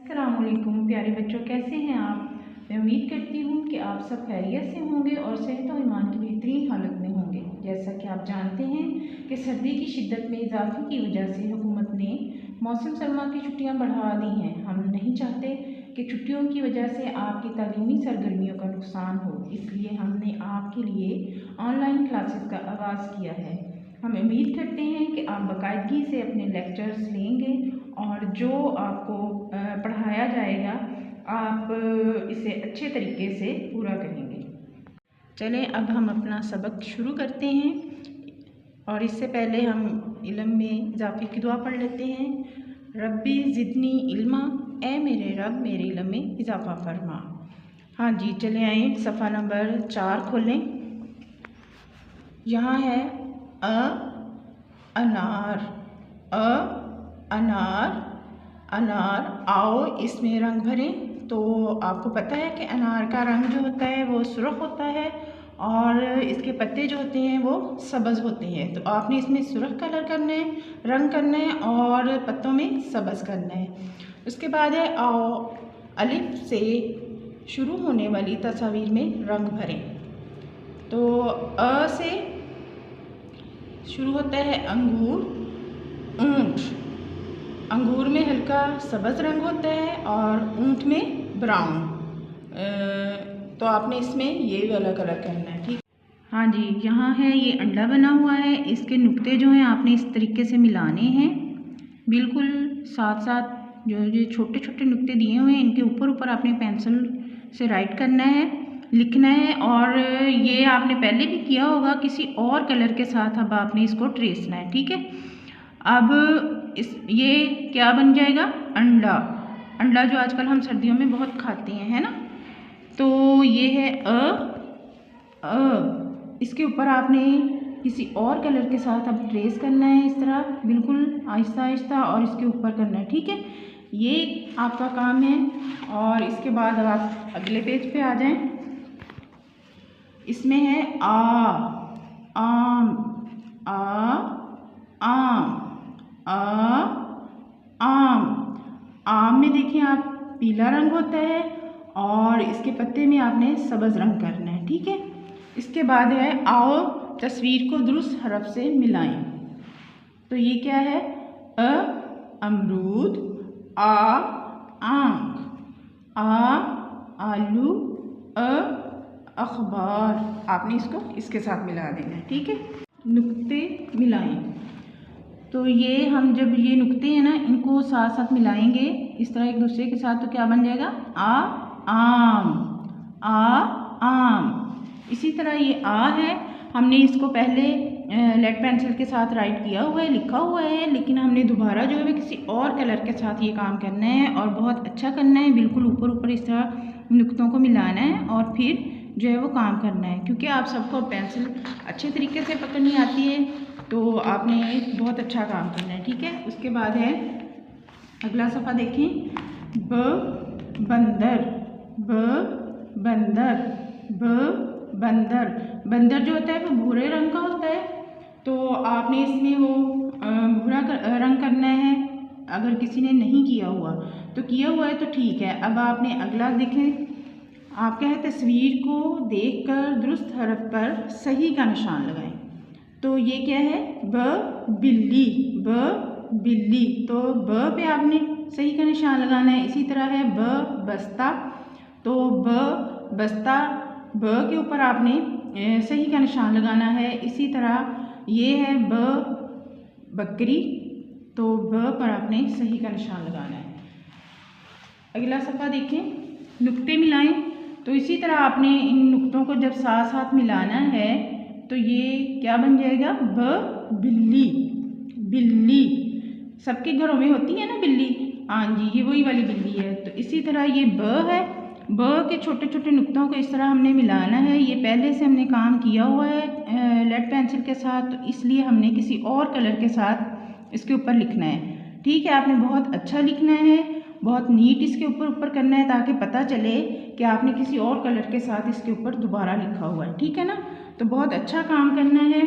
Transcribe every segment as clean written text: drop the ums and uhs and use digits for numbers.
अस्सलामुअलैकुम प्यारे बच्चों, कैसे हैं आप। मैं उम्मीद करती हूँ कि आप सब खैरियत से होंगे और सेहत और ईमान की बेहतरीन हालत में होंगे। जैसा कि आप जानते हैं कि सर्दी की शिद्दत में इजाफे की वजह से हुकूमत ने मौसम सरमा की छुट्टियाँ बढ़ा दी हैं। हम नहीं चाहते कि छुट्टियों की वजह से आपकी तालीमी सरगर्मियों का नुकसान हो, इसलिए हमने आपके लिए ऑनलाइन क्लासेस का आगाज़ किया है। हम उम्मीद करते हैं कि आप बाकायदगी से अपने लेक्चर्स लेंगे और जो आपको पढ़ाया जाएगा आप इसे अच्छे तरीके से पूरा करेंगे। चलें अब हम अपना सबक शुरू करते हैं और इससे पहले हम इल्म में इजाफे की दुआ पढ़ लेते हैं। रब्बी ज़िदनी इल्मा, ए मेरे रब मेरे इल्म में इजाफा फरमा। हाँ जी, चले आए सफ़ा नंबर 4 खोलें। यहाँ है अनार, अनार अनार। आओ इसमें रंग भरें। तो आपको पता है कि अनार का रंग जो होता है वो सुर्ख होता है और इसके पत्ते जो होते हैं वो सब्ज़ होते हैं। तो आपने इसमें सुर्ख कलर करना है, रंग करना है और पत्तों में सब्ज़ करना है। उसके बाद है आओ अलिफ से शुरू होने वाली तस्वीर में रंग भरें। तो अ से शुरू होता है अंगूर, ऊंट। अंगूर में हल्का सब्ज़ रंग होता है और ऊंट में ब्राउन। तो आपने इसमें ये वाला कलर करना है, ठीक। हाँ जी, यहाँ है ये अंडा बना हुआ है। इसके नुक्ते जो हैं आपने इस तरीके से मिलाने हैं, बिल्कुल साथ साथ। जो ये छोटे छोटे नुक्ते दिए हुए हैं इनके ऊपर ऊपर आपने पेंसिल से राइट करना है, लिखना है। और ये आपने पहले भी किया होगा किसी और कलर के साथ, अब आपने इसको ट्रेसना है, ठीक है। अब ये क्या बन जाएगा, अंडा। अंडा जो आजकल हम सर्दियों में बहुत खाते हैं, है ना। तो ये है इसके ऊपर आपने किसी और कलर के साथ अब ट्रेस करना है, इस तरह बिल्कुल आहिस्ता आहिस्ता, और इसके ऊपर करना है, ठीक है। ये आपका काम है। और इसके बाद अब आप अगले पेज पे आ जाएं। इसमें है आम, आम में देखिए आप पीला रंग होता है और इसके पत्ते में आपने सब्ज़ रंग करना है, ठीक है। इसके बाद है आओ तस्वीर को दुरुस्त हरफ से मिलाएं। तो ये क्या है, अमरूद, आंख, आलू, अखबार। आपने इसको इसके साथ मिला देना है, ठीक है। नुक्ते मिलाएं। तो ये हम जब ये नुक्ते हैं ना इनको साथ साथ मिलाएंगे इस तरह एक दूसरे के साथ, तो क्या बन जाएगा, आम। इसी तरह ये आ है, हमने इसको पहले लेड पेंसिल के साथ राइट किया हुआ है, लिखा हुआ है, लेकिन हमने दोबारा जो है किसी और कलर के साथ ये काम करना है और बहुत अच्छा करना है। बिल्कुल ऊपर ऊपर इस तरह नुक्तों को मिलाना है और फिर जो है वो काम करना है। क्योंकि आप सबको पेंसिल अच्छे तरीके से पकड़नी आती है तो आपने बहुत अच्छा काम करना है, ठीक है। उसके बाद है अगला सफ़ा देखें, बंदर जो होता है वो भूरे रंग का होता है। तो आपने इसमें वो भूरा रंग करना है। अगर किसी ने नहीं किया हुआ तो किया हुआ है तो ठीक है। अब आपने अगला देखें, आपका है तस्वीर को देखकर दुरुस्त हरफ पर सही का निशान लगाएं। तो ये क्या है, बिल्ली। तो ब पे आपने सही का निशान लगाना है। इसी तरह है बस्ता। तो बस्ता, ब के ऊपर आपने सही का निशान लगाना है। इसी तरह ये है बकरी। तो ब पर आपने सही का निशान लगाना है। अगला सफ़ा देखें, नुक्ते मिलाएं। तो इसी तरह आपने इन नुक्तों को जब साथ साथ मिलाना है तो ये क्या बन जाएगा, बिल्ली। सबके घरों में होती है ना बिल्ली, हाँ जी, ये वही वाली बिल्ली है। तो इसी तरह ये है, ब के छोटे छोटे नुक्तों को इस तरह हमने मिलाना है। ये पहले से हमने काम किया हुआ है लेड पेंसिल के साथ, तो इसलिए हमने किसी और कलर के साथ इसके ऊपर लिखना है, ठीक है। आपने बहुत अच्छा लिखना है, बहुत नीट इसके ऊपर करना है ताकि पता चले कि आपने किसी और कलर के साथ इसके ऊपर दोबारा लिखा हुआ है, ठीक है ना। तो बहुत अच्छा काम करना है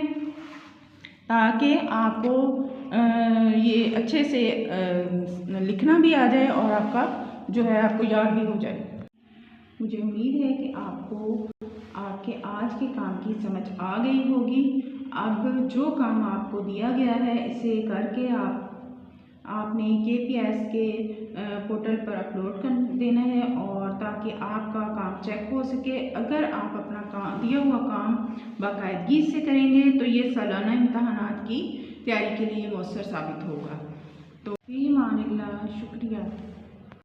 ताकि आपको ये अच्छे से लिखना भी आ जाए और आपका जो है आपको याद भी हो जाए। मुझे उम्मीद है कि आपको आपके आज के काम की समझ आ गई होगी। अब जो काम आपको दिया गया है इसे करके आपने KPS के पोर्टल पर अपलोड कर देना है, और ताकि आपका काम चेक हो सके। अगर आप अपना काम दिया हुआ काम बाकायदगी से करेंगे तो ये सालाना इम्तहानात की तैयारी के लिए मौसर साबित होगा। तो फ़ी मानिल्लाह, शुक्रिया।